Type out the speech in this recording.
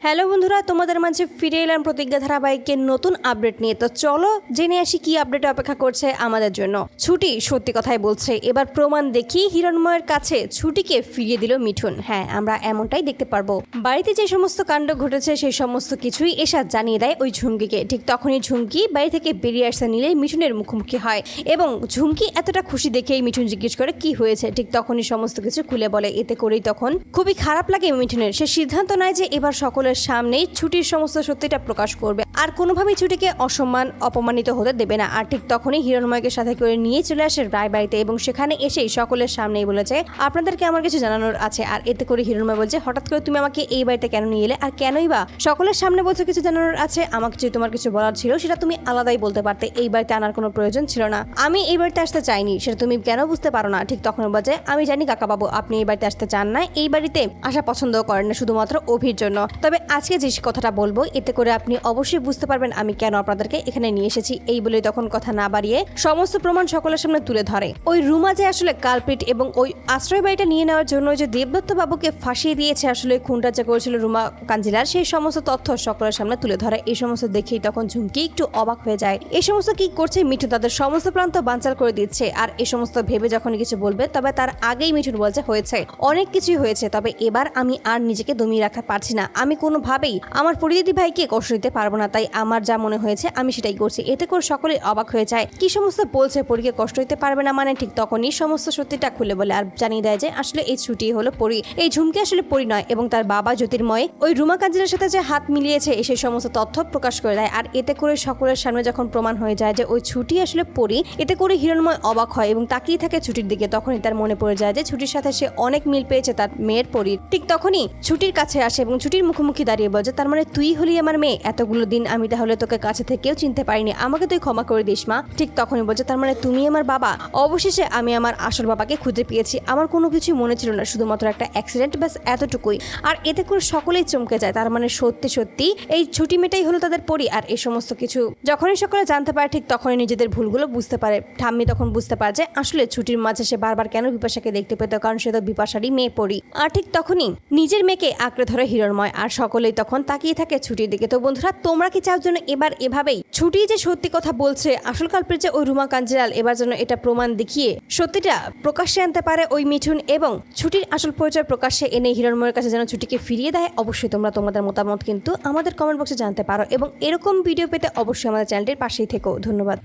Hello বন্ধুরা, তোমাদের মাঝে ফিরে এলাম প্রতিজ্ঞা ধারাবাহিকের নতুন আপডেট নিয়ে। তো চলো জেনে আসি কি আপডেট অপেক্ষা করছে আমাদের জন্য। ছুটি সত্যি কথাই বলছে, এবার প্রমাণ দেখি হিরণময়ের কাছে ছুটিকে ফিরিয়ে দিল মিঠুন। হ্যাঁ, আমরা এমনটাই দেখতে পারবো। বাড়িতে যে সমস্ত কাণ্ড ঘটেছে সেই সমস্ত কিছুই এশাদ জানিয়ে দেয় ওই ঝুমকিকে। ঠিক তখনই ঝুমকি বাড়ি থেকে বেরিয়ে আসতে নিলে মিঠুনের মুখোমুখি হয় এবং ঝুমকি এতটা খুশি দেখেই মিঠুন জিজ্ঞেস করে কি হয়েছে। ঠিক তখনই সমস্ত কিছু খুলে বলে। এতে করেই তখন খুবই খারাপ লাগে মিঠুনের। সে সিদ্ধান্ত নেয় যে এবার সকলের সামনেই ছুটির সমস্ত সত্যিটা প্রকাশ করবে আর কোনোভাবেই ছুটিকে অসম্মান অপমানিত হতে দেবে না। আর ঠিক তখনই হিরণময়কে সাথে করে নিয়ে চলে আসে রায়বাড়িতে এবং সেখানে এসেই সকলের সামনেই বলেছে আপনাদেরকে আমার কিছু জানানোর আছে। আর এতে করে হিরণময় বলছে হঠাৎ করে তুমি আমাকে এই বাড়িতে কেন নিয়ে এলে, আর কেনই বা সকলের সামনে বলছো কিছু জানানোর আছে। আমাকে যদি তোমার কিছু বলার ছিল সেটা তুমি আলাদাই বলতে পারতে, এই বাড়িতে আনার কোনো প্রয়োজন ছিল না। আমি এই বাড়িতে আসতে চাইনি, সেটা তুমি কেন বুঝতে পারো না। ঠিক তখন বলছে আমি জানি কাকাবাবু আপনি এই বাড়িতে আসতে চান না, এই বাড়িতে আসা পছন্দ করেন না শুধুমাত্র অভির জন্য। তবে আজকে যে কথাটা বলবো এতে করে আপনি অবশ্যই বুঝতে পারবেন আমি কেন আপনাদেরকে এখানে নিয়ে এসেছি। এই বলে তখন কথা না বাড়িয়ে সমস্ত প্রমাণ সকলের সামনে তুলে ধরে। ওই রুমা যে আসলে কালপিট এবং ওই আশ্রয় বাড়িটা নিয়ে নেওয়ার জন্য যে দেবদত্ত বাবুকে ফাঁসিয়ে দিয়েছে, আসলে খুনটা যে করেছিল রুমা কাঞ্জিলার, সেই সমস্ত তথ্য সকলের সামনে তুলে ধরে। এই সমস্ত দেখেই তখন ঝুমকি একটু অবাক হয়ে যায়। এই সমস্ত কি করছে মিঠুন, তাদের সমস্ত প্ল্যান তো বানচাল করে দিচ্ছে। আর এই সমস্ত ভেবে যখন কিছু বলবে তবে তার আগেই মিঠুন বলছে হয়েছে, অনেক কিছুই হয়েছে, তবে এবার আমি আর নিজেকে দমিয়ে রাখতে পারছি না। আমি কোনোভাবেই আমার পরিদিদি ভাইকে কষ্ট দিতে পারবো না, তাই আমার যা মনে হয়েছে আমি সেটাই করছি। এতে করে সকলে অবাক হয়ে যায়, কি সমস্ত বলছে পরীকে কষ্ট দিতে পারবে না মানে। ঠিক তখনই সমস্ত সত্যিটা খুলে বলে আর জানিয়ে দেয় যে আসলে এই ছুটি হলো পরী, এই ঝুমকি আসলে পরী নয় এবং তার বাবা জ্যোতির্ময় ওই রুমা কাঞ্জিলার সাথে যে হাত মিলিয়েছে সেই সমস্ত তথ্য প্রকাশ করে দেয়। আর এতে করে সকলের সামনে যখন প্রমাণ হয়ে যায় যে ওই ছুটি আসলে পরী, এতে করে হিরণময় অবাক হয় এবং তাকিয়ে থাকে ছুটির দিকে। তখনই তার মনে পড়ে যায় যে ছুটির সাথে সে অনেক মিল পেয়েছে তার মেয়ের পরীর। ঠিক তখনই ছুটির কাছে আসে এবং ছুটির মুখোমুখি দাঁড়িয়ে বলছে তার মানে তুই হলি আমার মেয়ে, এতগুলো দিন আমি তাহলে তোকে কাছে থেকেও চিনতে পারিনি, আমাকে তুই ক্ষমা করে দিস মা। ঠিক তখনই বলছে তার মানে তুমি আমার বাবা। অবশেষে আমি আমার আসল বাবাকে খুঁজে পেয়েছি, আমার কোনো কিছুই মনে ছিল না, শুধুমাত্র একটা অ্যাক্সিডেন্ট, ব্যাস এতটুকুই। আর এতে করে সকলেই চমকে যায়, তার মানে সত্যি সত্যি এই ছুটি মেয়েটাই হলো তাদের পরী। আর এই সমস্ত কিছু যখনই সকলে জানতে পারে ঠিক তখনই নিজেদের ভুলগুলো বুঝতে পারে। ঠাম্মি তখন বুঝতে পারে যে আসলে ছুটির মাঝে সে বারবার কেন বিপাশাকে দেখতে পেত, কারণ সে তো বিপাশারই মেয়ে পরী। আর ঠিক তখনই নিজের মেয়েকে আঁকড়ে ধরে হিরণময় আর সকলেই তখন তাকিয়ে থাকে ছুটির দিকে। তো বন্ধুরা তোমরা কি চাও যেন এবার এভাবেই ছুটি যে সত্যি কথা বলছে, আসল কালপ্রিট যে ওই রুমা কাঞ্জিলাল, এবার যেন এটা প্রমাণ দেখিয়ে সত্যিটা প্রকাশ্যে আনতে পারে ওই মিঠুন এবং ছুটির আসল পরিচয় প্রকাশ্যে এনে হিরণময়ের কাছে যেন ছুটিকে ফিরিয়ে দেয়? অবশ্যই তোমরা তোমাদের মতামত কিন্তু আমাদের কমেন্ট বক্সে জানতে পারো এবং এরকম ভিডিও পেতে অবশ্যই আমাদের চ্যানেলটির পাশেই থেকো। ধন্যবাদ।